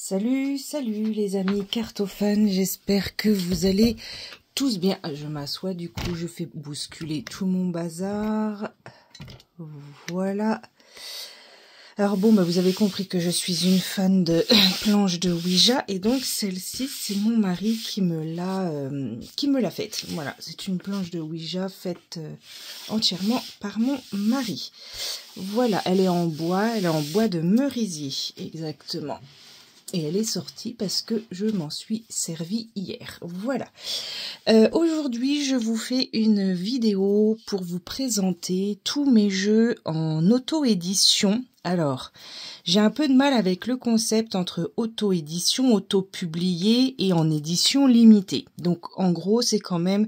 Salut, salut les amis cartophanes, j'espère que vous allez tous bien. Je m'assois, du coup je fais bousculer tout mon bazar. Voilà. Alors bon, vous avez compris que je suis une fan de planches de Ouija et donc celle-ci c'est mon mari qui me l'a faite. Voilà, c'est une planche de Ouija faite entièrement par mon mari. Voilà, elle est en bois de merisier exactement. Et elle est sortie parce que je m'en suis servi hier. Voilà. Aujourd'hui, je vous fais une vidéo pour vous présenter tous mes jeux en auto-édition. Alors, j'ai un peu de mal avec le concept entre auto-édition, auto-publié et en édition limitée. Donc, en gros, c'est quand même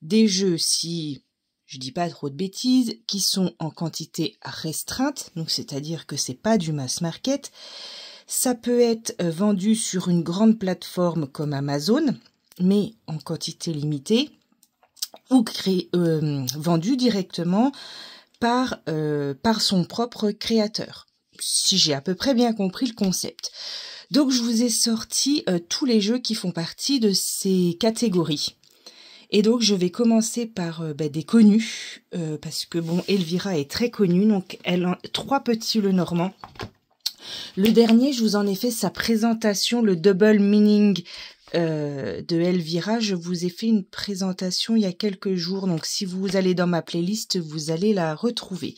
des jeux, si je dis pas trop de bêtises, qui sont en quantité restreinte. Donc, c'est-à-dire que c'est pas du mass market. Ça peut être vendu sur une grande plateforme comme Amazon, mais en quantité limitée, ou vendu directement par son propre créateur, si j'ai à peu près bien compris le concept. Donc je vous ai sorti tous les jeux qui font partie de ces catégories. Et donc je vais commencer par des connus, parce que bon, Elvira est très connue, donc elle a 3 petits Lenormand. Le dernier, je vous en ai fait sa présentation, le double meaning de Elvira. Je vous ai fait une présentation il y a quelques jours. Donc, si vous allez dans ma playlist, vous allez la retrouver.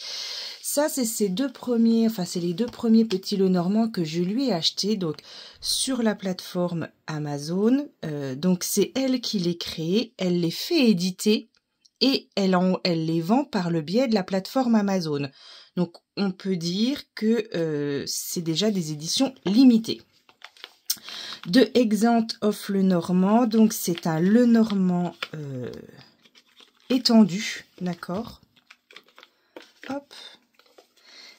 Ça, c'est ces deux premiers, enfin, c'est les 2 premiers petits Lenormand que je lui ai achetés. Donc, sur la plateforme Amazon. Donc, c'est elle qui les crée. Elle les fait éditer et elle les vend par le biais de la plateforme Amazon. Donc, on peut dire que c'est déjà des éditions limitées. De Exant of Lenormand, donc c'est un Lenormand étendu, d'accord. Hop.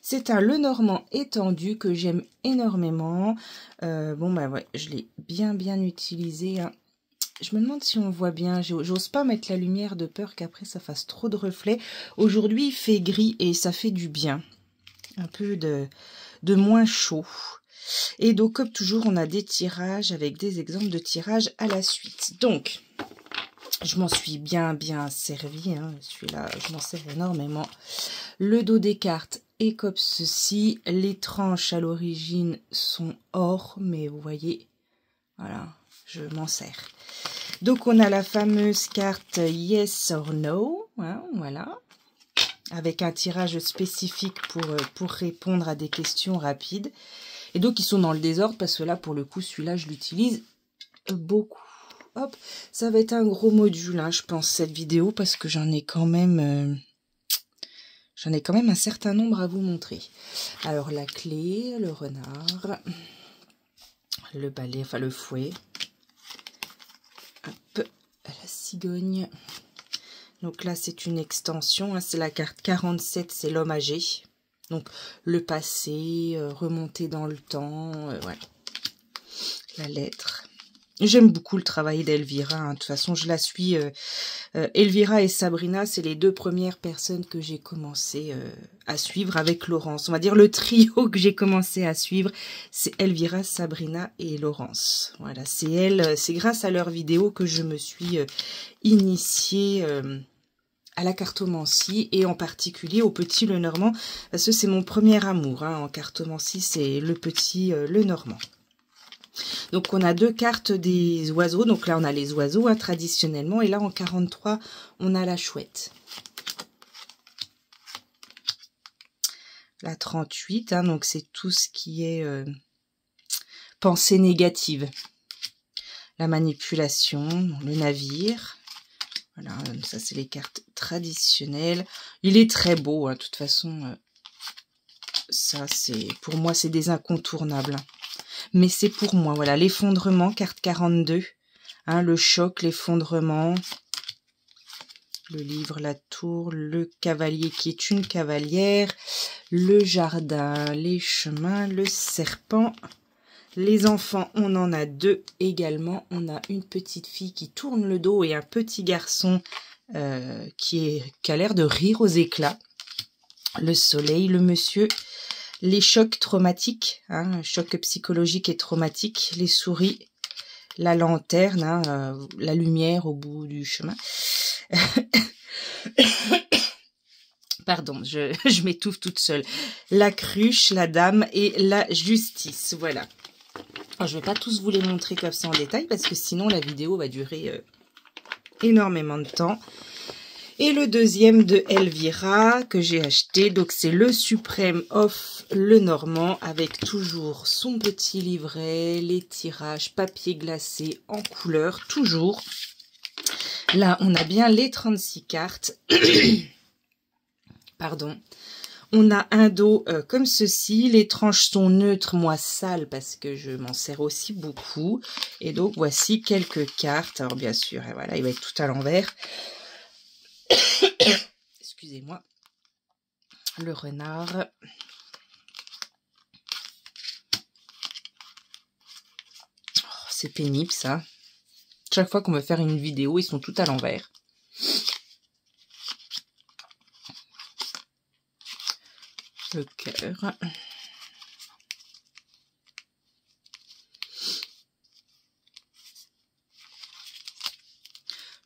C'est un Lenormand étendu que j'aime énormément. Ouais, je l'ai bien utilisé, hein. Je me demande si on voit bien, j'ose pas mettre la lumière de peur qu'après ça fasse trop de reflets. Aujourd'hui il fait gris et ça fait du bien. Un peu de moins chaud. Et donc comme toujours on a des tirages avec des exemples de tirages à la suite. Donc je m'en suis bien servi, hein. Celui-là je m'en sers énormément. Le dos des cartes est comme ceci. Les tranches à l'origine sont or, mais vous voyez, voilà, je m'en sers. Donc on a la fameuse carte Yes or No, hein, voilà, avec un tirage spécifique pour répondre à des questions rapides. Et donc ils sont dans le désordre parce que là pour le coup celui-là je l'utilise beaucoup. Hop, ça va être un gros module, hein, je pense, cette vidéo, parce que j'en ai quand même un certain nombre à vous montrer. Alors la clé, le renard, le balai, enfin le fouet. Hop, la cigogne. Donc là, c'est une extension, hein, c'est la carte 47, c'est l'homme âgé. Donc le passé, remonter dans le temps, voilà. La lettre. J'aime beaucoup le travail d'Elvira, hein. De toute façon, je la suis. Elvira et Sabrina, c'est les 2 premières personnes que j'ai commencé à suivre avec Laurence. On va dire le trio que j'ai commencé à suivre, c'est Elvira, Sabrina et Laurence. Voilà, c'est grâce à leurs vidéos que je me suis initiée à la cartomancie et en particulier au petit Lenormand, parce que c'est mon premier amour, hein, en cartomancie, c'est le petit Lenormand. Donc on a 2 cartes des oiseaux, donc là on a les oiseaux, hein, traditionnellement, et là en 43 on a la chouette. La 38, hein, donc c'est tout ce qui est pensée négative. La manipulation, le navire. Voilà, ça c'est les cartes traditionnelles. Il est très beau, hein, de toute façon. Ça c'est, pour moi c'est des incontournables. Mais c'est pour moi, voilà, l'effondrement, carte 42. Hein, le choc, l'effondrement. Le livre, la tour, le cavalier qui est une cavalière. Le jardin, les chemins, le serpent. Les enfants, on en a 2 également. On a une petite fille qui tourne le dos et un petit garçon qui a l'air de rire aux éclats. Le soleil, le monsieur, les chocs traumatiques, hein, chocs psychologiques et traumatiques, les souris, la lanterne, hein, la lumière au bout du chemin. Pardon, je m'étouffe toute seule. La cruche, la dame et la justice, voilà. Alors, je ne vais pas tous vous les montrer comme ça en détail parce que sinon la vidéo va durer énormément de temps. Et le deuxième de Elvira que j'ai acheté, donc c'est le Suprême Off Lenormand avec toujours son petit livret, les tirages, papier glacé en couleur, toujours. Là, on a bien les 36 cartes. Pardon. On a un dos comme ceci. Les tranches sont neutres, moi sales, parce que je m'en sers aussi beaucoup. Et donc, voici quelques cartes. Alors, bien sûr, voilà, il va être tout à l'envers. Excusez-moi. Le renard. Oh, c'est pénible, ça. Chaque fois qu'on veut faire une vidéo, ils sont tout à l'envers. Le cœur.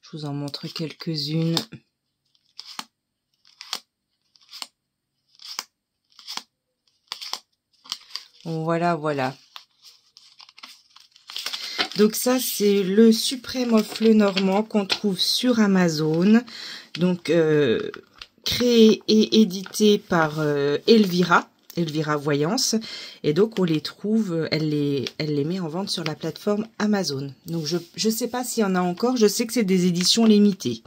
Je vous en montre quelques-unes. Voilà, voilà. Donc ça, c'est le Suprême Off Lenormand qu'on trouve sur Amazon. Donc, créé et édité par Elvira Voyance. Et donc, on les trouve, elle les met en vente sur la plateforme Amazon. Donc, je sais pas s'il y en a encore. Je sais que c'est des éditions limitées.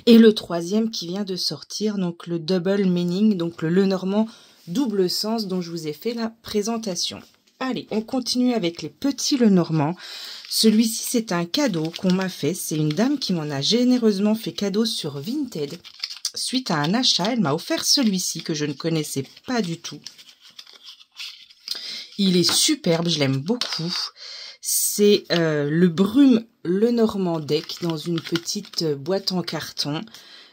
Et le troisième qui vient de sortir, donc le Double Meaning, donc le Lenormand double sens dont je vous ai fait la présentation. Allez, on continue avec les petits Lenormand. Celui-ci, c'est un cadeau qu'on m'a fait. C'est une dame qui m'en a généreusement fait cadeau sur Vinted. Suite à un achat, elle m'a offert celui-ci que je ne connaissais pas du tout. Il est superbe, je l'aime beaucoup. C'est le Brume Lenormand Deck dans une petite boîte en carton.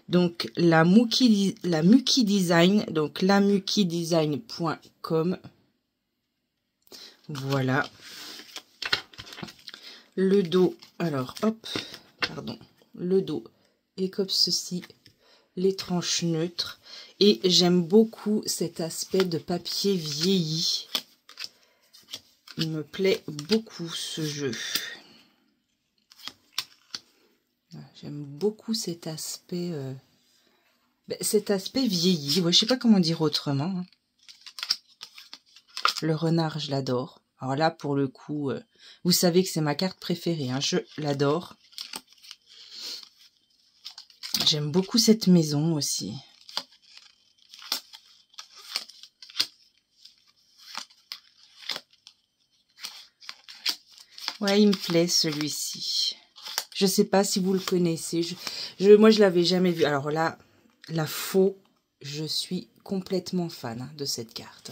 Donc la Muki Design, donc lamukidesign.com. Voilà. Le dos, alors hop, pardon, le dos est comme ceci, les tranches neutres. Et j'aime beaucoup cet aspect de papier vieilli. Il me plaît beaucoup ce jeu. J'aime beaucoup cet aspect vieilli. Ouais, je sais pas comment dire autrement. Le renard, je l'adore. Alors là, pour le coup, vous savez que c'est ma carte préférée. Hein, je l'adore. J'aime beaucoup cette maison aussi. Ouais, il me plaît celui-ci. Je sais pas si vous le connaissez. Moi, je l'avais jamais vu. Alors là, la faux, je suis complètement fan de cette carte.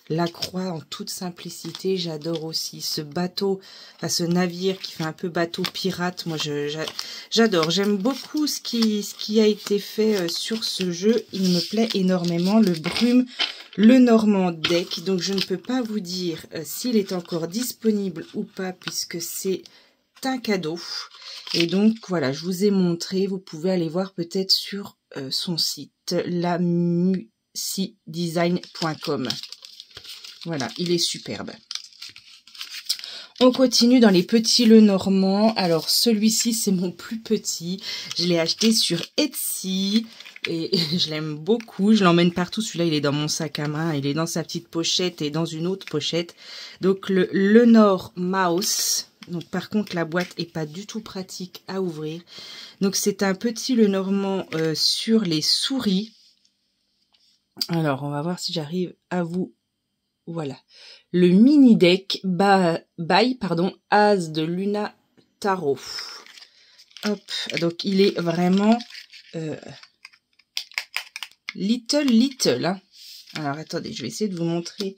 La croix en toute simplicité, j'adore aussi ce bateau, enfin ce navire qui fait un peu bateau pirate. Moi, j'adore. J'aime beaucoup ce qui a été fait sur ce jeu. Il me plaît énormément. Le Brume Lenormand Deck. Donc, je ne peux pas vous dire s'il est encore disponible ou pas puisque c'est un cadeau. Et donc, voilà, je vous ai montré. Vous pouvez aller voir peut-être sur son site, lamukidesign.com. Voilà, il est superbe. On continue dans les petits Lenormand. Alors, celui-ci, c'est mon plus petit. Je l'ai acheté sur Etsy et je l'aime beaucoup. Je l'emmène partout. Celui-là, il est dans mon sac à main. Il est dans sa petite pochette et dans une autre pochette. Donc, le Lenor Mouse. Donc, par contre, la boîte est pas du tout pratique à ouvrir. Donc, c'est un petit Lenormand sur les souris. Alors, on va voir si j'arrive à vous... Voilà, le mini deck by As de Luna Tarot. Hop, donc il est vraiment little. Hein. Alors attendez, je vais essayer de vous montrer.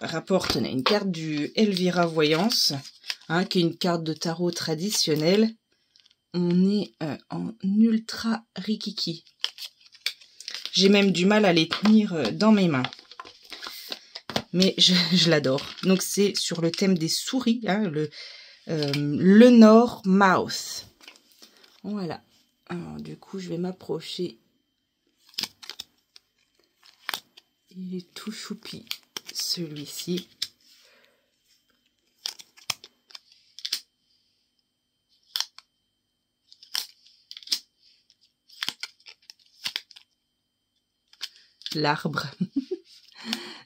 Rapporte, on a une carte du Elvira Voyance, hein, qui est une carte de tarot traditionnelle. On est en ultra rikiki. J'ai même du mal à les tenir dans mes mains. Mais je l'adore. Donc c'est sur le thème des souris, hein, le Nord Mouth. Voilà. Alors du coup, je vais m'approcher. Il est tout choupi, celui-ci. L'arbre.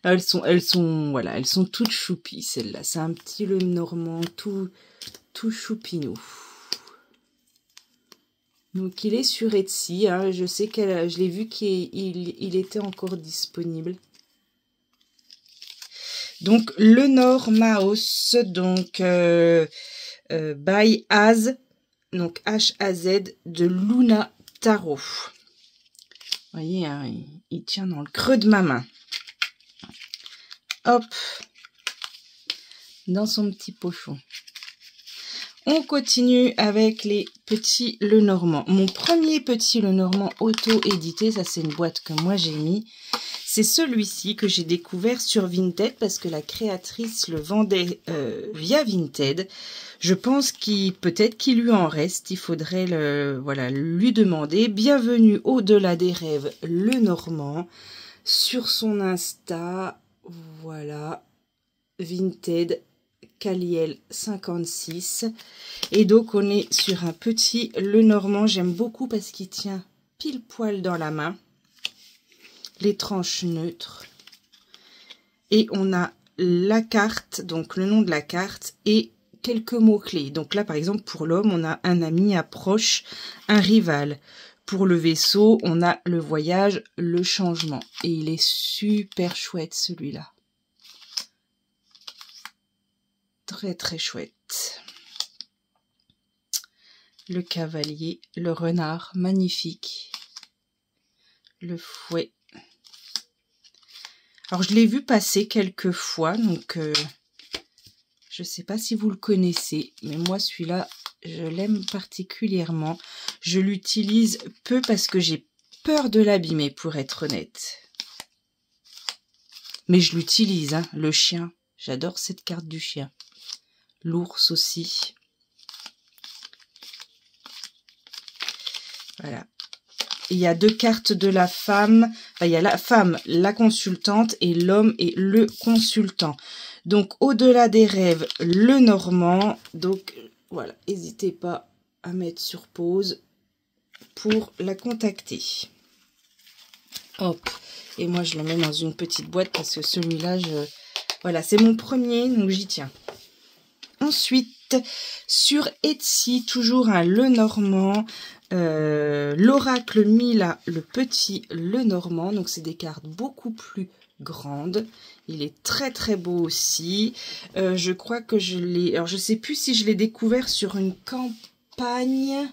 elles sont toutes choupies, celles-là. C'est un petit le normand tout choupinou. Donc il est sur Etsy, hein. Je sais je l'ai vu qu'il était encore disponible. Donc le Nord Mouse, donc by Az, donc H-A-Z de Luna Tarot. Vous voyez, hein, il tient dans le creux de ma main. Hop, dans son petit pochon. On continue avec les petits Lenormand. Mon premier petit Lenormand auto-édité, ça c'est une boîte que moi j'ai mis. C'est celui-ci que j'ai découvert sur Vinted parce que la créatrice le vendait via Vinted. Je pense peut-être qu'il lui en reste. Il faudrait lui demander. Bienvenue au-delà des rêves Lenormand sur son Insta. Voilà, Vinted. Caliel 56 et donc on est sur un petit Lenormand. J'aime beaucoup parce qu'il tient pile poil dans la main, les tranches neutres et on a la carte, donc le nom de la carte et quelques mots clés. Donc là par exemple pour l'homme on a un ami, approche, un rival. Pour le vaisseau on a le voyage, le changement et il est super chouette celui-là. Très très chouette. Le cavalier, le renard, magnifique. Le fouet. Alors je l'ai vu passer quelques fois, donc je ne sais pas si vous le connaissez, mais moi celui-là, je l'aime particulièrement. Je l'utilise peu parce que j'ai peur de l'abîmer, pour être honnête. Mais je l'utilise, hein, le chien. J'adore cette carte du chien. L'ours aussi. Voilà. Il y a deux cartes de la femme. Enfin, il y a la femme, la consultante, et l'homme et le consultant. Donc, au-delà des rêves, le Normand. Donc, voilà. N'hésitez pas à mettre sur pause pour la contacter. Hop. Et moi, je le mets dans une petite boîte parce que celui-là, voilà, c'est mon premier, donc j'y tiens. Ensuite, sur Etsy, toujours un Lenormand, l'oracle Mila, le petit Lenormand. Donc, c'est des cartes beaucoup plus grandes. Il est très très beau aussi. Je crois que je l'ai... Alors, je sais plus si je l'ai découvert sur une campagne.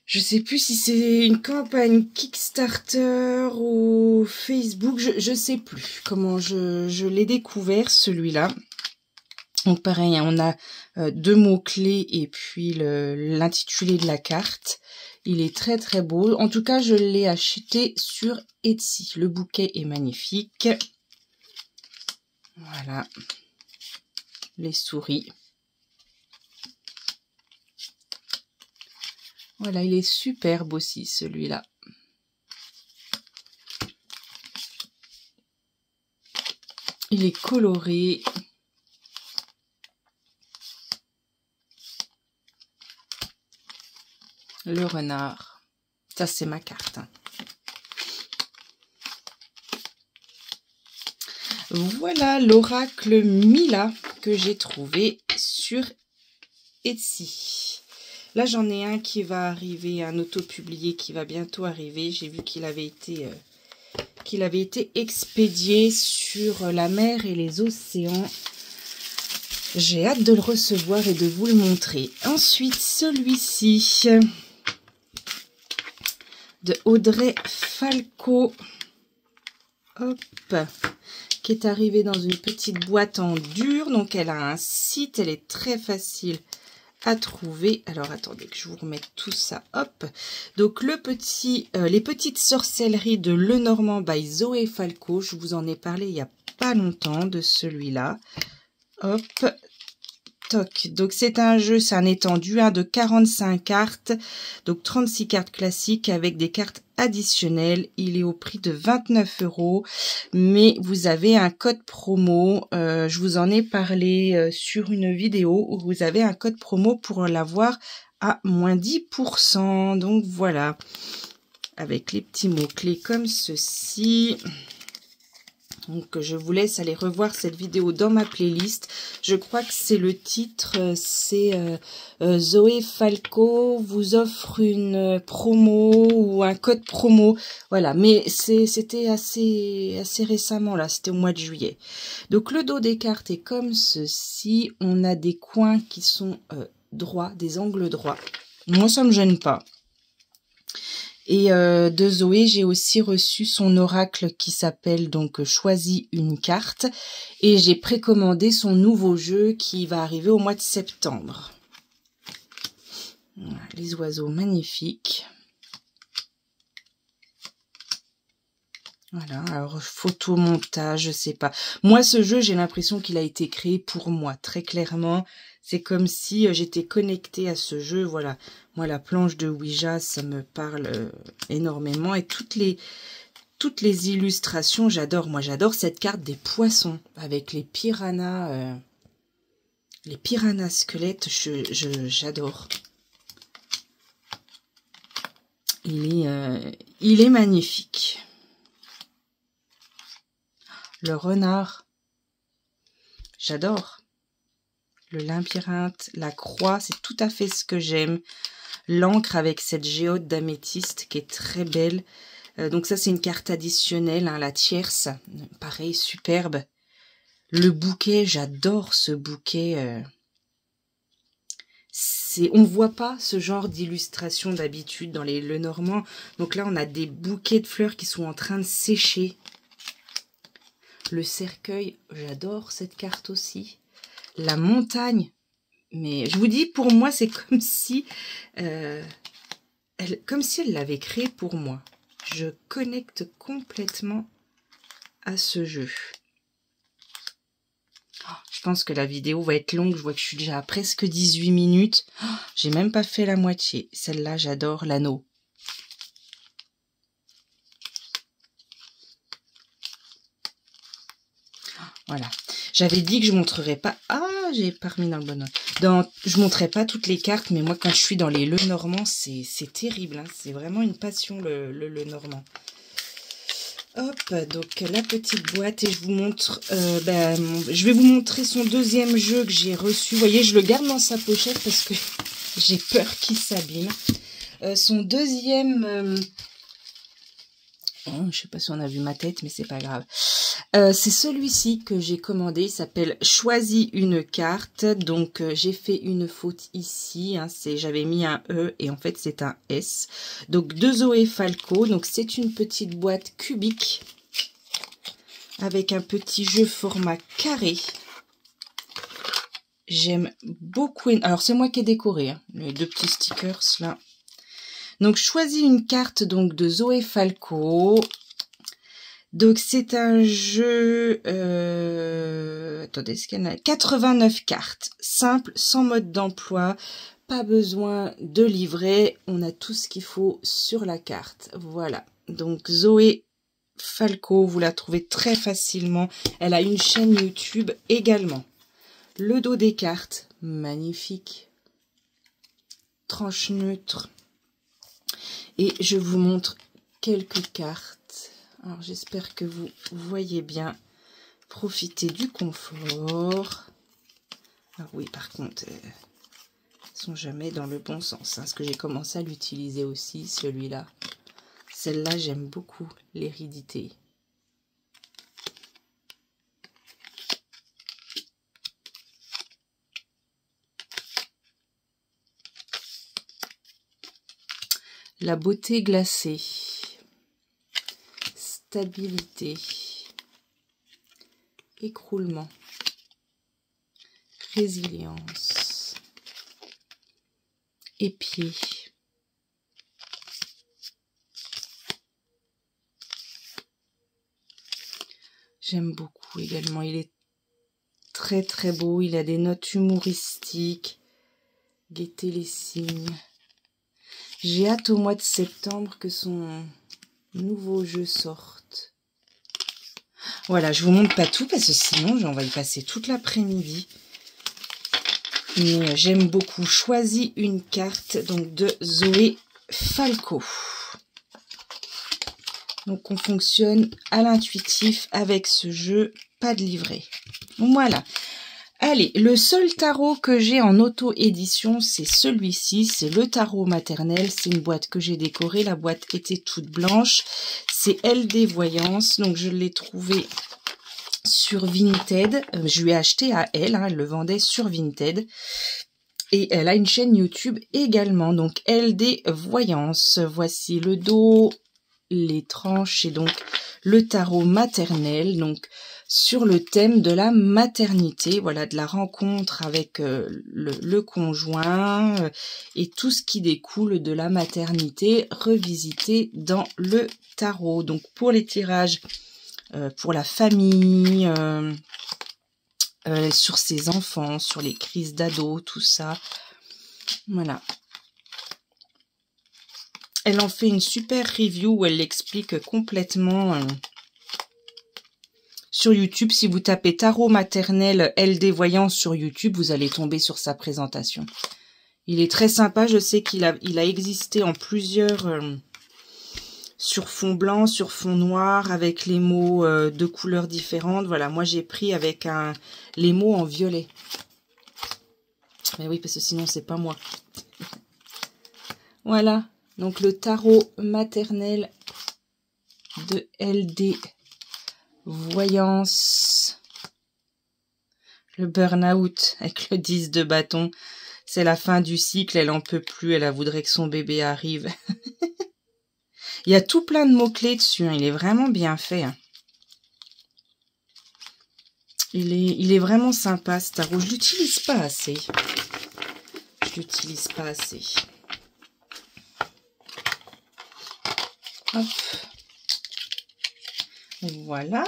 Je sais plus si c'est une campagne Kickstarter ou Facebook. Je sais plus comment je l'ai découvert, celui-là. Donc pareil, on a deux mots-clés et puis l'intitulé de la carte. Il est très très beau. En tout cas, je l'ai acheté sur Etsy. Le bouquet est magnifique. Voilà. Les souris. Voilà, il est superbe aussi celui-là. Il est coloré. Le renard. Ça, c'est ma carte. Hein. Voilà l'oracle Mila que j'ai trouvé sur Etsy. Là, j'en ai un qui va arriver, un auto-publié qui va bientôt arriver. J'ai vu qu'il avait été expédié sur la mer et les océans. J'ai hâte de le recevoir et de vous le montrer. Ensuite, celui-ci de Audrey Falco. Hop, qui est arrivé dans une petite boîte en dur. Donc, elle a un site, elle est très facile à trouver. Alors attendez que je vous remette tout ça. Hop. Donc le petit, les petites sorcelleries de Lenormand by Zoé Falco. Je vous en ai parlé il n'y a pas longtemps de celui-là. Hop. Toc. Donc c'est un jeu, c'est un étendu de 45 cartes. Donc 36 cartes classiques avec des cartes additionnelles. Il est au prix de 29 €. Mais vous avez un code promo. Je vous en ai parlé sur une vidéo où vous avez un code promo pour l'avoir à moins 10%. Donc voilà. Avec les petits mots-clés comme ceci. Donc je vous laisse aller revoir cette vidéo dans ma playlist. Je crois que c'est le titre, c'est Zoé Falco vous offre une promo ou un code promo. Voilà, mais c'était assez récemment là, c'était au mois de juillet. Donc le dos des cartes est comme ceci. On a des coins qui sont droits, des angles droits. Moi ça me gêne pas. Et de Zoé, j'ai aussi reçu son oracle qui s'appelle donc Choisis une carte. Et j'ai précommandé son nouveau jeu qui va arriver au mois de septembre. Voilà, les oiseaux magnifiques. Voilà, alors photomontage, je sais pas. Moi, ce jeu, j'ai l'impression qu'il a été créé pour moi, très clairement. C'est comme si j'étais connectée à ce jeu, voilà. Moi, la planche de Ouija, ça me parle énormément. Et toutes les illustrations, j'adore. Moi, j'adore cette carte des poissons avec les piranhas squelettes, j'adore. Il est magnifique. Le renard, j'adore. Le labyrinthe, la croix, c'est tout à fait ce que j'aime. L'encre avec cette géode d'améthyste qui est très belle. Donc ça, c'est une carte additionnelle, hein, la tierce. Pareil, superbe. Le bouquet, j'adore ce bouquet. On voit pas ce genre d'illustration d'habitude dans les Lenormand. Donc là, on a des bouquets de fleurs qui sont en train de sécher. Le cercueil, j'adore cette carte aussi. La montagne, mais je vous dis, pour moi, c'est comme si elle l'avait créé pour moi. Je connecte complètement à ce jeu. Je pense que la vidéo va être longue. Je vois que je suis déjà à presque 18 minutes. J'ai même pas fait la moitié. Celle-là, j'adore l'anneau. Voilà. J'avais dit que je montrerais pas... Ah, j'ai pas remis dans le bon ordre. Je montrerai pas toutes les cartes, mais moi, quand je suis dans les Lenormand, c'est terrible. Hein. C'est vraiment une passion, le Lenormand. Hop, donc la petite boîte et je vous montre... je vais vous montrer son deuxième jeu que j'ai reçu. Vous voyez, je le garde dans sa pochette parce que j'ai peur qu'il s'abîme. Son deuxième... je sais pas si on a vu ma tête, mais c'est pas grave. C'est celui-ci que j'ai commandé. Il s'appelle Choisis une carte. Donc j'ai fait une faute ici. Hein, j'avais mis un E et en fait c'est un S. Donc de Zoé Falco. Donc c'est une petite boîte cubique avec un petit jeu format carré. J'aime beaucoup. Alors c'est moi qui ai décoré hein, les deux petits stickers là. Donc choisis une carte donc de Zoé Falco. Donc c'est un jeu, attendez, est-ce qu'il y en a 89 cartes, simple, sans mode d'emploi, pas besoin de livret, on a tout ce qu'il faut sur la carte. Voilà, donc Zoé Falco, vous la trouvez très facilement, elle a une chaîne YouTube également. Le dos des cartes, magnifique, tranche neutre, et je vous montre quelques cartes. Alors, j'espère que vous voyez bien. Profitez du confort. Alors oui, par contre, ils sont jamais dans le bon sens. Hein, parce que j'ai commencé à l'utiliser aussi, celui-là. Celle-là, j'aime beaucoup l'hérédité. La beauté glacée. Stabilité, écroulement, résilience, épié. J'aime beaucoup également. Il est très très beau. Il a des notes humoristiques. Guettez les signes. J'ai hâte au mois de septembre que son nouveau jeu sorte. Voilà, je vous montre pas tout parce que sinon on va y passer toute l'après-midi. Mais j'aime beaucoup. Choisis une carte donc de Zoé Falco. Donc on fonctionne à l'intuitif avec ce jeu, pas de livret. Voilà. Allez, le seul tarot que j'ai en auto-édition, c'est celui-ci. C'est le tarot maternel. C'est une boîte que j'ai décorée. La boîte était toute blanche. C'est LD Voyance. Donc je l'ai trouvé sur Vinted. Je lui ai acheté à elle. Elle le vendait sur Vinted. Et elle a une chaîne YouTube également. Donc LD Voyance. Voici le dos, les tranches et donc le tarot maternel. Donc sur le thème de la maternité, voilà, de la rencontre avec le conjoint et tout ce qui découle de la maternité revisité dans le tarot. Donc pour les tirages, pour la famille, sur ses enfants, sur les crises d'ado, tout ça. Voilà. Elle en fait une super review où elle l'explique complètement sur YouTube. Si vous tapez tarot maternel LD Voyance sur YouTube, vous allez tomber sur sa présentation. Il est très sympa. Je sais qu'il a existé en plusieurs sur fond blanc, sur fond noir, avec les mots de couleurs différentes. Voilà, moi j'ai pris avec les mots en violet. Mais oui, parce que sinon c'est pas moi. Voilà, donc le tarot maternel de LD Voyance. Le burn-out avec le 10 de bâton. C'est la fin du cycle, elle en peut plus, elle voudrait que son bébé arrive. Il y a tout plein de mots-clés dessus, hein. Il est vraiment bien fait. Hein. Il est vraiment sympa ce tarot. Je l'utilise pas assez. Je l'utilise pas assez. Hop. Voilà.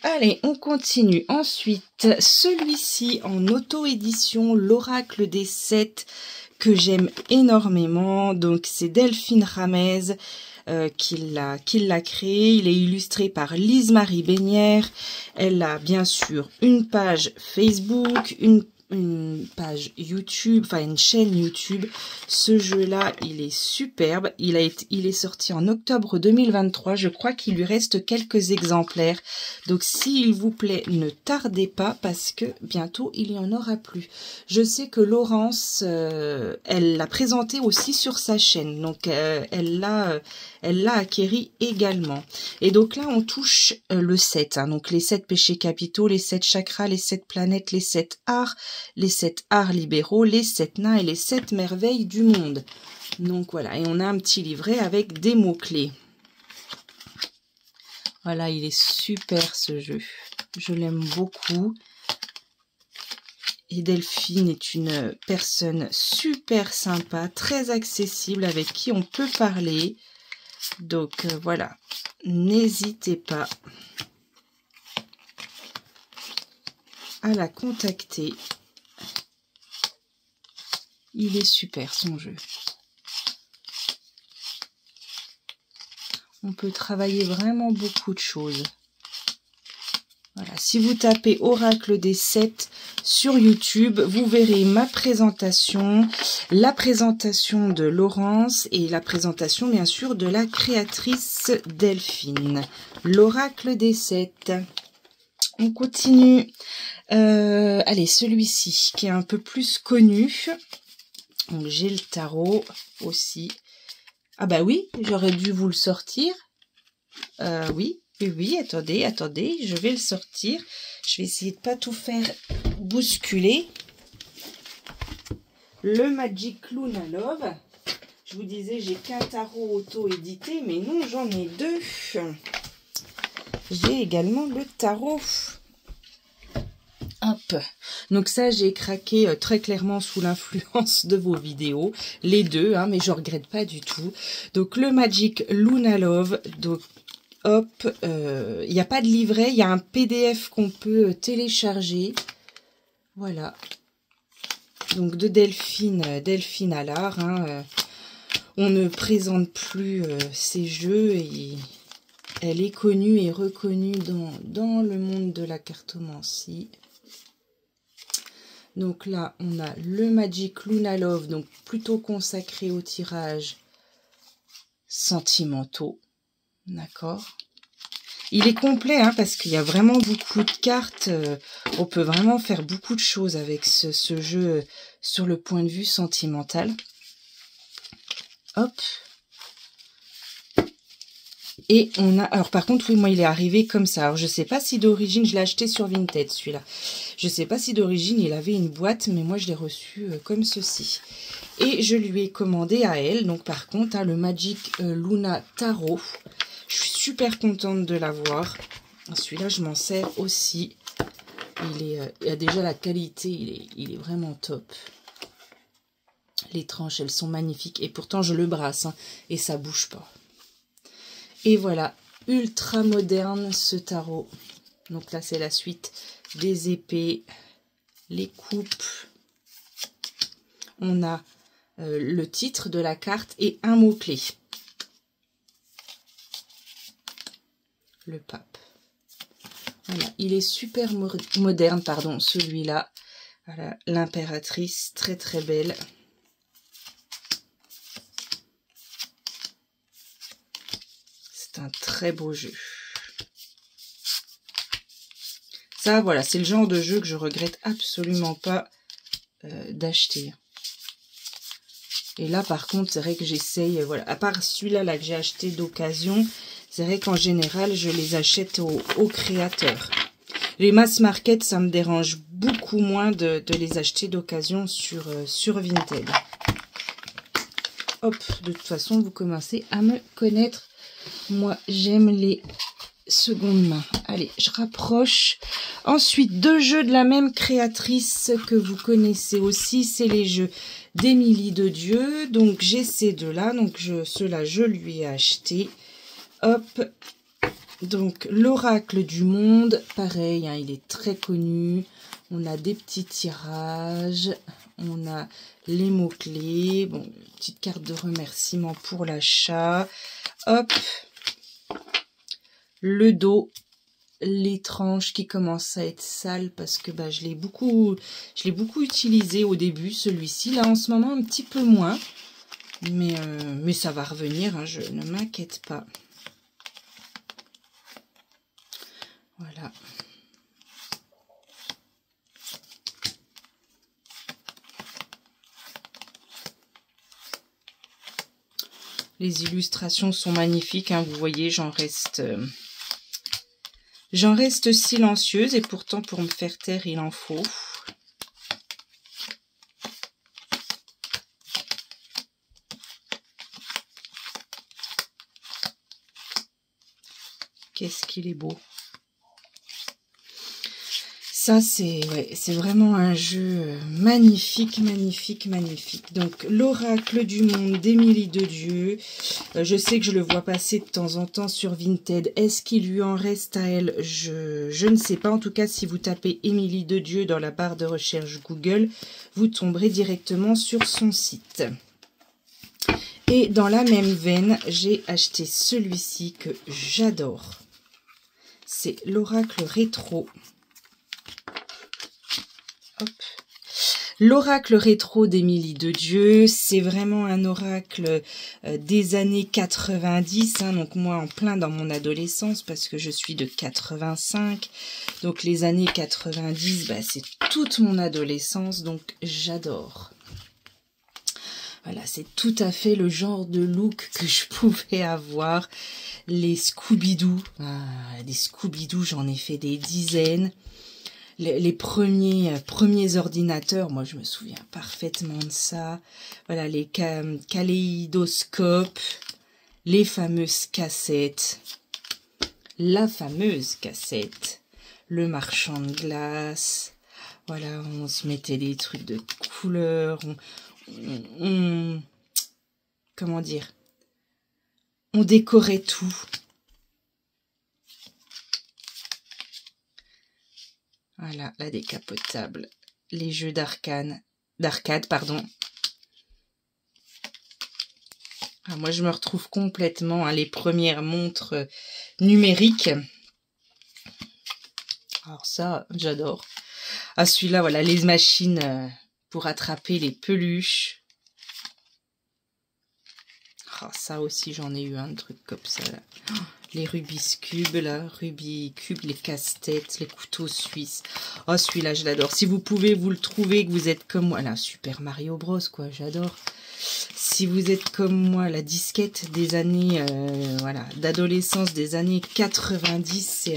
Allez, on continue. Ensuite, celui-ci en auto-édition, l'Oracle des 7, que j'aime énormément. Donc, c'est Delphine Ramez qui l'a créé. Il est illustré par Lise-Marie Bénière. Elle a bien sûr une page Facebook, une page YouTube, enfin une chaîne YouTube. Ce jeu-là, il est superbe. Il est sorti en octobre 2023. Je crois qu'il lui reste quelques exemplaires. Donc, s'il vous plaît, ne tardez pas parce que bientôt, il n'y en aura plus. Je sais que Laurence, elle l'a présenté aussi sur sa chaîne. Donc, elle l'a acquéri également. Et donc là, on touche le 7. Hein, donc, les 7 péchés capitaux, les 7 chakras, les 7 planètes, les 7 arts, les 7 arts libéraux, les 7 nains et les 7 merveilles du monde. Donc voilà, et on a un petit livret avec des mots-clés. Voilà, il est super ce jeu. Je l'aime beaucoup. Et Delphine est une personne super sympa, très accessible, avec qui on peut parler. Donc voilà, n'hésitez pas à la contacter. Il est super son jeu. On peut travailler vraiment beaucoup de choses. Voilà, si vous tapez Oracle des 7 sur YouTube, vous verrez ma présentation, la présentation de Laurence et la présentation bien sûr de la créatrice Delphine. L'Oracle des 7. On continue. Allez, celui-ci qui est un peu plus connu. Donc j'ai le tarot aussi. Ah bah oui, j'aurais dû vous le sortir. Oui, attendez, je vais le sortir. Je vais essayer de pas tout faire bousculer. Le Magic Luna Love. Je vous disais, j'ai qu'un tarot auto-édité, mais non, j'en ai deux. J'ai également le tarot Hop, donc ça j'ai craqué très clairement sous l'influence de vos vidéos, les deux, hein, mais je regrette pas du tout. Donc le Magic Luna Love, donc hop, il n'y a pas de livret, il y a un PDF qu'on peut télécharger, voilà. Donc de Delphine Allard, hein, on ne présente plus ces jeux et elle est connue et reconnue dans le monde de la cartomancie. Donc là, on a le Magic Luna Love, donc plutôt consacré au tirage sentimentaux. D'accord. Il est complet, hein, parce qu'il y a vraiment beaucoup de cartes. On peut vraiment faire beaucoup de choses avec ce jeu sur le point de vue sentimental. Hop. Et on a... Alors par contre, oui, moi il est arrivé comme ça. Alors je sais pas si d'origine, je l'ai acheté sur Vinted celui-là. Je sais pas si d'origine il avait une boîte, mais moi je l'ai reçu comme ceci. Et je lui ai commandé à elle, donc par contre, hein, le Magic Luna Tarot. Je suis super contente de l'avoir. Celui-là, je m'en sers aussi. Il a déjà la qualité, il est vraiment top. Les tranches, elles sont magnifiques. Et pourtant, je le brasse, hein, et ça bouge pas. Et voilà, ultra moderne ce tarot. Donc là, c'est la suite des épées, les coupes. On a le titre de la carte et un mot-clé. Le pape. Voilà, il est super moderne, pardon, celui-là. Voilà, l'impératrice, très très belle. C'est un très beau jeu. Ça, voilà, c'est le genre de jeu que je regrette absolument pas d'acheter. Et là, par contre, c'est vrai que j'essaye, voilà, à part celui-là là, que j'ai acheté d'occasion, c'est vrai qu'en général, je les achète aux créateurs. Les mass market, ça me dérange beaucoup moins de les acheter d'occasion sur Vinted. Hop, de toute façon, vous commencez à me connaître. Moi, j'aime les secondes mains. Allez, je rapproche. Ensuite, deux jeux de la même créatrice que vous connaissez aussi, c'est les jeux d'Émilie de Dieu. Donc, j'ai ces deux-là. Donc, ceux-là, je lui ai acheté. Hop. Donc, l'Oracle du Monde. Pareil, hein, il est très connu. On a des petits tirages. On a les mots-clés. Bon, une petite carte de remerciement pour l'achat. Hop. Le dos, les tranches qui commencent à être sales parce que bah, je l'ai beaucoup utilisé au début, celui-ci. Là, en ce moment, un petit peu moins. Mais ça va revenir, hein, je ne m'inquiète pas. Voilà. Les illustrations sont magnifiques, hein, vous voyez, j'en reste silencieuse et pourtant pour me faire taire, il en faut. Qu'est-ce qu'il est beau. Ça, c'est vraiment un jeu magnifique, magnifique, magnifique. Donc, l'Oracle du Monde d'Émilie de Dieu. Je sais que je le vois passer de temps en temps sur Vinted. Est-ce qu'il lui en reste à elle? Je ne sais pas. En tout cas, si vous tapez Émilie de Dieu dans la barre de recherche Google, vous tomberez directement sur son site. Et dans la même veine, j'ai acheté celui-ci que j'adore. C'est l'Oracle Rétro. L'oracle rétro d'Émilie de Dieu, c'est vraiment un oracle des années 90, hein, donc moi en plein dans mon adolescence parce que je suis de 85, donc les années 90, bah, c'est toute mon adolescence, donc j'adore. Voilà, c'est tout à fait le genre de look que je pouvais avoir. Les Scooby-Doo, des Scooby-Doo, j'en ai fait des dizaines. Les premiers ordinateurs, moi je me souviens parfaitement de ça. Voilà, les kaléidoscopes, les fameuses cassettes, la fameuse cassette, le marchand de glace. Voilà, on se mettait des trucs de couleurs, comment dire, on décorait tout. Voilà, la décapotable, les jeux d'arcade, pardon. Ah, moi, je me retrouve complètement, hein, les premières montres numériques. Alors ça, j'adore. Ah, celui-là, voilà, les machines pour attraper les peluches. Ah, ça aussi, j'en ai eu un truc comme ça, là. Oh, les Rubik's Cube, là, Rubik's Cube, les casse-têtes, les couteaux suisses. Oh, celui-là, je l'adore. Si vous pouvez vous le trouver, que vous êtes comme moi, là, Super Mario Bros, quoi, j'adore. Si vous êtes comme moi, la disquette des années, voilà, d'adolescence des années 90,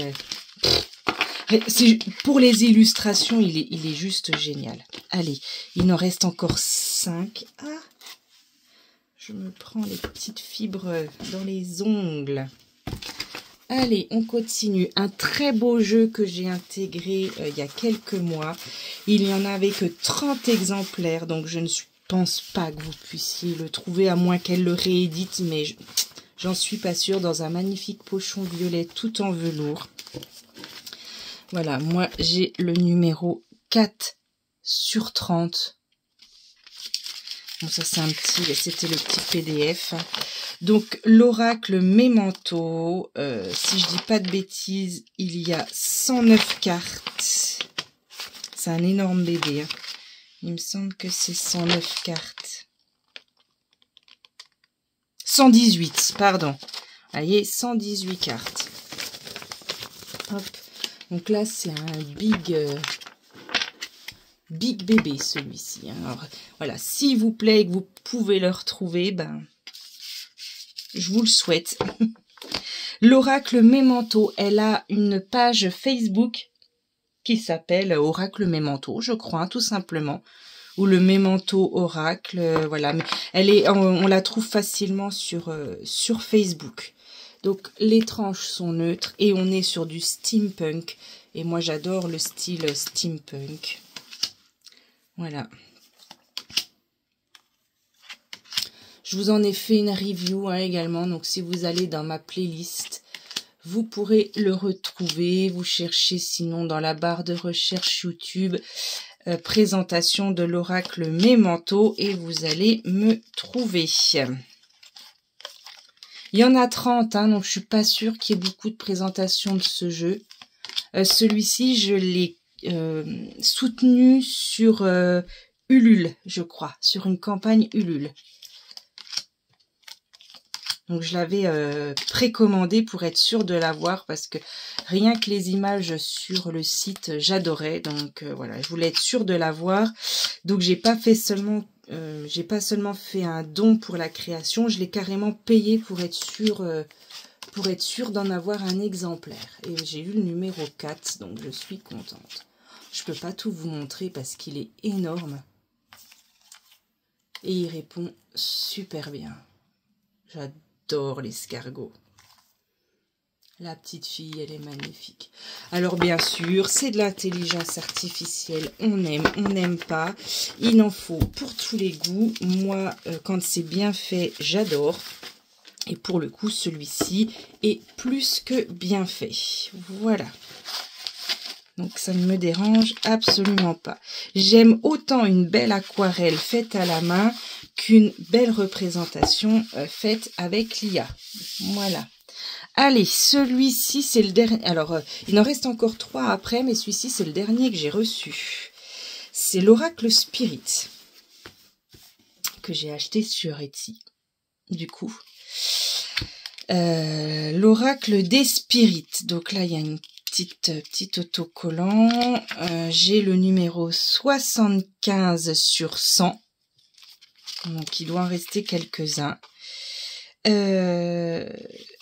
pour les illustrations, il est juste génial. Allez, il en reste encore 5. Ah, je me prends les petites fibres dans les ongles. Allez, on continue. Un très beau jeu que j'ai intégré il y a quelques mois. Il n'y en avait que 30 exemplaires, donc je ne pense pas que vous puissiez le trouver, à moins qu'elle le réédite, mais j'en suis pas sûre, dans un magnifique pochon violet tout en velours. Voilà, moi j'ai le numéro 4/30. Bon, ça c'est c'était le petit PDF. Donc l'oracle Memento, si je dis pas de bêtises, il y a 109 cartes. C'est un énorme bébé, hein. Il me semble que c'est 109 cartes. 118, pardon. Vous voyez, 118 cartes. Hop. Donc là, c'est un big bébé, celui-ci. Alors, voilà, s'il vous plaît et que vous pouvez le retrouver, ben, je vous le souhaite. L'oracle Memento, elle a une page Facebook qui s'appelle Oracle Memento, je crois, tout simplement. Ou le Memento Oracle, voilà. Mais on la trouve facilement sur Facebook. Donc les tranches sont neutres et on est sur du steampunk. Et moi j'adore le style steampunk. Voilà. Je vous en ai fait une review, hein, également. Donc si vous allez dans ma playlist, vous pourrez le retrouver. Vous cherchez sinon dans la barre de recherche YouTube présentation de l'oracle Memento et vous allez me trouver. Il y en a 30, hein, donc je suis pas sûre qu'il y ait beaucoup de présentations de ce jeu. Celui-ci, je l'ai soutenu sur Ulule, je crois, sur une campagne Ulule. Donc je l'avais précommandé pour être sûre de l'avoir, parce que rien que les images sur le site, j'adorais. Donc voilà, je voulais être sûre de l'avoir. Donc j'ai pas seulement fait un don pour la création, je l'ai carrément payé pour être sûre d'en avoir un exemplaire. Et j'ai eu le numéro 4, donc je suis contente. Je peux pas tout vous montrer parce qu'il est énorme. Et il répond super bien. J'adore l'escargot. La petite fille, elle est magnifique. Alors bien sûr, c'est de l'intelligence artificielle. On aime, on n'aime pas. Il en faut pour tous les goûts. Moi, quand c'est bien fait, j'adore. Et pour le coup, celui-ci est plus que bien fait. Voilà. Donc ça ne me dérange absolument pas. J'aime autant une belle aquarelle faite à la main qu'une belle représentation faite avec l'IA. Voilà. Allez, celui-ci, c'est le dernier. Alors, il en reste encore 3 après, mais celui-ci, c'est le dernier que j'ai reçu. C'est l'oracle Spirit que j'ai acheté sur Etsy. Du coup, l'oracle des spirites. Donc là, il y a une petit autocollant. J'ai le numéro 75/100. Donc, il doit en rester quelques-uns.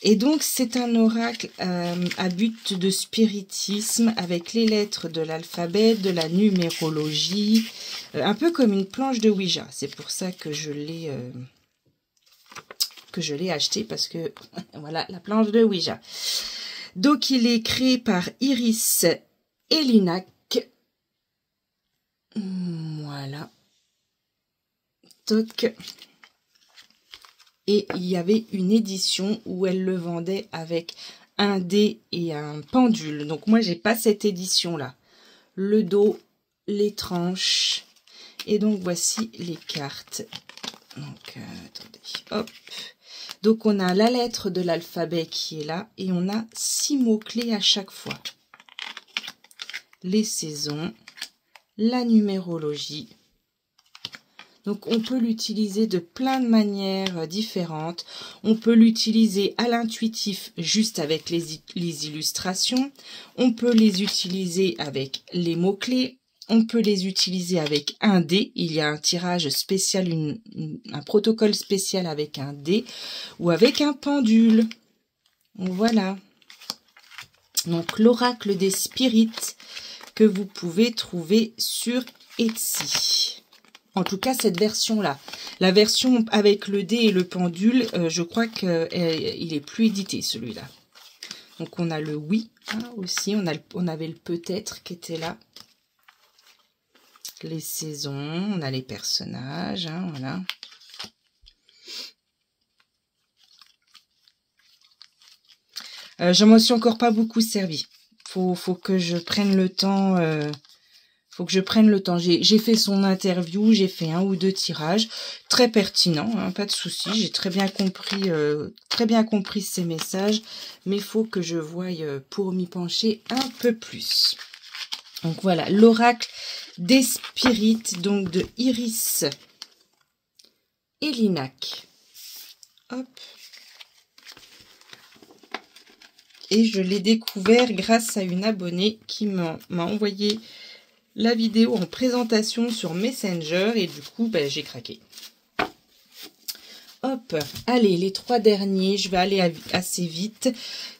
Et donc, c'est un oracle à but de spiritisme avec les lettres de l'alphabet, de la numérologie, un peu comme une planche de Ouija. C'est pour ça que je l'ai acheté, parce que voilà, la planche de Ouija. Donc, il est créé par Iris Elinak. Voilà. Toc. Et il y avait une édition où elle le vendait avec un dé et un pendule. Donc moi, j'ai pas cette édition-là. Le dos, les tranches. Et donc, voici les cartes. Donc, attendez, hop. Donc, on a la lettre de l'alphabet qui est là. Et on a 6 mots-clés à chaque fois. Les saisons, la numérologie. Donc, on peut l'utiliser de plein de manières différentes. On peut l'utiliser à l'intuitif, juste avec les illustrations. On peut les utiliser avec les mots-clés. On peut les utiliser avec un dé. Il y a un tirage spécial, un protocole spécial avec un dé ou avec un pendule. Voilà. Donc, l'oracle des spirites que vous pouvez trouver sur Etsy. En tout cas, cette version-là. La version avec le dé et le pendule, je crois qu'il est plus édité, celui-là. Donc, on a le oui hein, aussi. On avait le peut-être qui était là. Les saisons, on a les personnages, hein, voilà. Je m'en suis encore pas beaucoup servi. Faut que je prenne le temps. Faut que je prenne le temps. J'ai fait son interview, j'ai fait 1 ou 2 tirages, très pertinent, hein, pas de souci. J'ai très bien compris ses messages, mais faut que je voie pour m'y pencher un peu plus. Donc voilà, l'oracle des spirites, donc de Iris et Linac. Hop. Et je l'ai découvert grâce à une abonnée qui m'a envoyé la vidéo en présentation sur Messenger et du coup, ben, j'ai craqué. Hop, allez, les 3 derniers, je vais aller assez vite.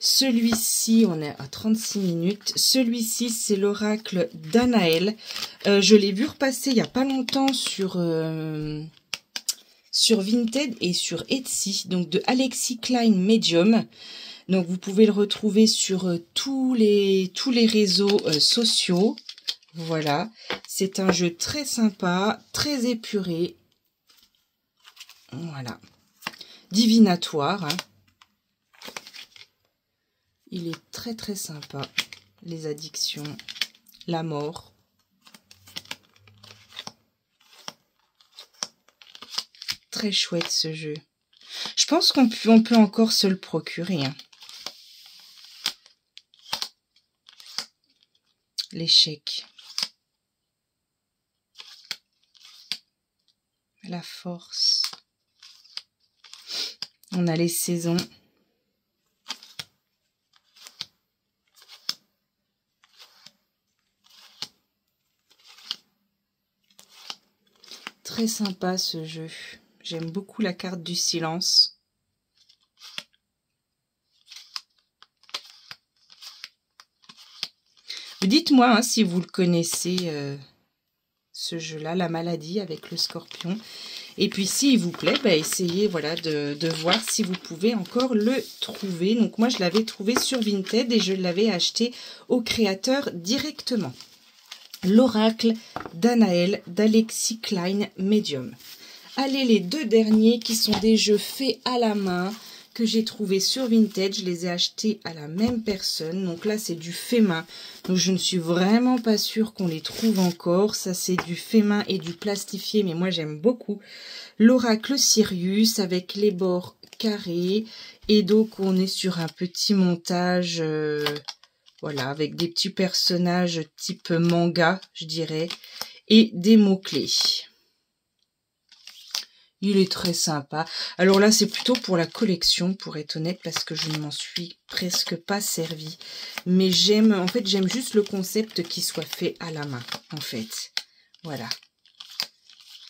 Celui-ci, on est à 36 minutes. Celui-ci, c'est l'oracle d'Anaël. Je l'ai vu repasser il n'y a pas longtemps sur Vinted et sur Etsy, donc de Alexis Klein Medium. Donc, vous pouvez le retrouver sur tous les réseaux sociaux. Voilà, c'est un jeu très sympa, très épuré. Voilà. Divinatoire. Hein. Il est très très sympa. Les addictions, la mort. Très chouette ce jeu. Je pense qu'on peut encore se le procurer. Hein. L'échec. La force. On a les saisons. Très sympa ce jeu. J'aime beaucoup la carte du silence. Dites-moi hein, si vous le connaissez, ce jeu-là, la maladie avec le scorpion. Et puis, s'il vous plaît, bah, essayez voilà, de voir si vous pouvez encore le trouver. Donc, moi, je l'avais trouvé sur Vinted et je l'avais acheté au créateur directement. L'oracle d'Anaël d'Alexis Klein Medium. Allez, les 2 derniers qui sont des jeux faits à la main que j'ai trouvé sur Vinted. Je les ai achetés à la même personne. Donc là, c'est du fait main. Donc je ne suis vraiment pas sûre qu'on les trouve encore. Ça, c'est du fait main et du plastifié. Mais moi, j'aime beaucoup. L'oracle Sirius avec les bords carrés. Et donc, on est sur un petit montage... voilà, avec des petits personnages type manga, je dirais. Et des mots-clés. Il est très sympa. Alors là, c'est plutôt pour la collection, pour être honnête, parce que je ne m'en suis presque pas servi. Mais j'aime, en fait, j'aime juste le concept qui soit fait à la main, en fait. Voilà.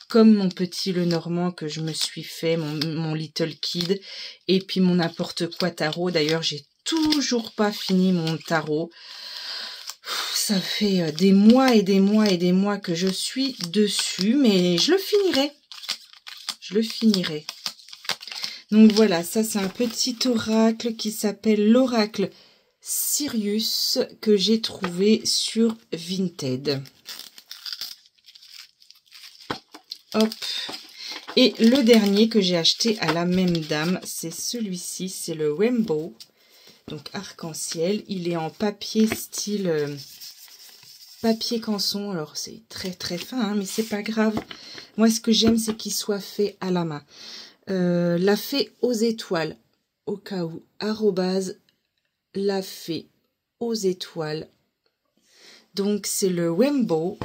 Comme mon petit Lenormand que je me suis fait, mon Little Kid, et puis mon n'importe quoi tarot. D'ailleurs, j'ai toujours pas fini mon tarot. Ça fait des mois et des mois et des mois que je suis dessus, mais je le finirai. Je le finirai. Donc voilà, ça c'est un petit oracle qui s'appelle l'oracle Sirius que j'ai trouvé sur Vinted. Hop. Et le dernier que j'ai acheté à la même dame, c'est celui-ci, c'est le Rainbow. Donc arc-en-ciel. Il est en papier style papier canson. Alors c'est très fin, hein, mais c'est pas grave. Moi ce que j'aime c'est qu'il soit fait à la main. La fée aux étoiles, au cas où, la fée aux étoiles. Donc c'est le Rainbow.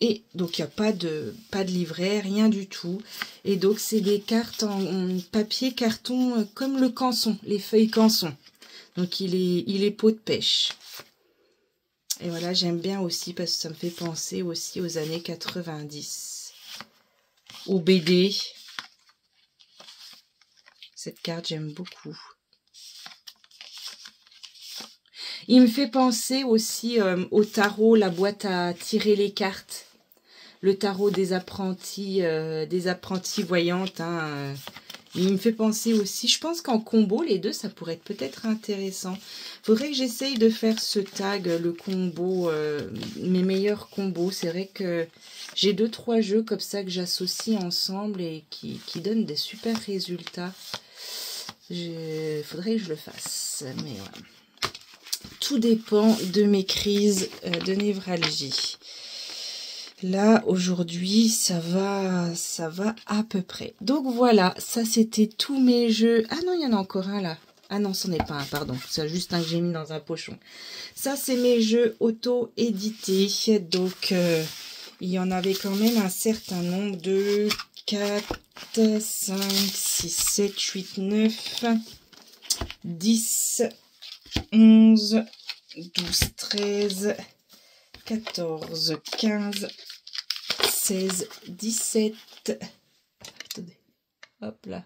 Et donc il n'y a pas de livret, rien du tout. Et donc c'est des cartes en papier carton comme le canson, les feuilles canson. Donc il est peau de pêche. Et voilà, j'aime bien aussi parce que ça me fait penser aussi aux années 90. Au BD. Cette carte, j'aime beaucoup. Il me fait penser aussi au tarot, la boîte à tirer les cartes. Le tarot des apprentis voyantes. Hein. Il me fait penser aussi, je pense qu'en combo, les deux, ça pourrait être peut-être intéressant. Faudrait que j'essaye de faire ce tag, le combo, mes meilleurs combos. C'est vrai que j'ai 2-3 jeux comme ça que j'associe ensemble et qui donnent des super résultats. Faudrait que je le fasse, mais ouais. Tout dépend de mes crises de névralgie. Là, aujourd'hui, ça va à peu près. Donc voilà, ça c'était tous mes jeux. Ah non, il y en a encore un là. Ah non, c'en est pas un, pardon. C'est juste un que j'ai mis dans un pochon. Ça, c'est mes jeux auto-édités. Donc, il y en avait quand même un certain nombre de 4, 5, 6, 7, 8, 9, 10, 11, 12, 13, 14, 15, 16, 17, attendez, hop là,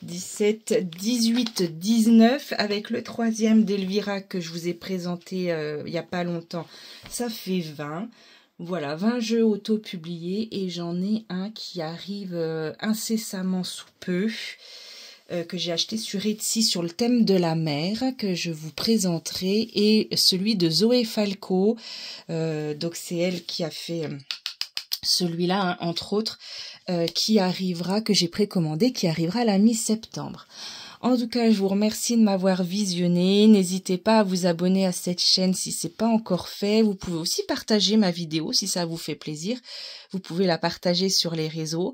17, 18, 19, avec le troisième d'Elvira que je vous ai présenté il n'y a pas longtemps, ça fait 20. Voilà, 20 jeux auto-publiés et j'en ai un qui arrive incessamment sous peu. Que j'ai acheté sur Etsy sur le thème de la mer, que je vous présenterai, et celui de Zoé Falco. Donc c'est elle qui a fait celui-là, hein, entre autres, qui arrivera, que j'ai précommandé, qui arrivera à la mi-septembre. En tout cas, je vous remercie de m'avoir visionné. N'hésitez pas à vous abonner à cette chaîne si ce n'est pas encore fait. Vous pouvez aussi partager ma vidéo si ça vous fait plaisir. Vous pouvez la partager sur les réseaux.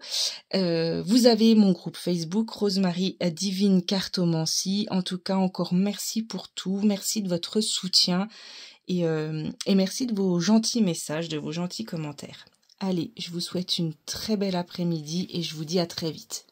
Vous avez mon groupe Facebook, Rosemary Divine Cartomancie. En tout cas, encore merci pour tout. Merci de votre soutien et merci de vos gentils messages, de vos gentils commentaires. Allez, je vous souhaite une très belle après-midi et je vous dis à très vite.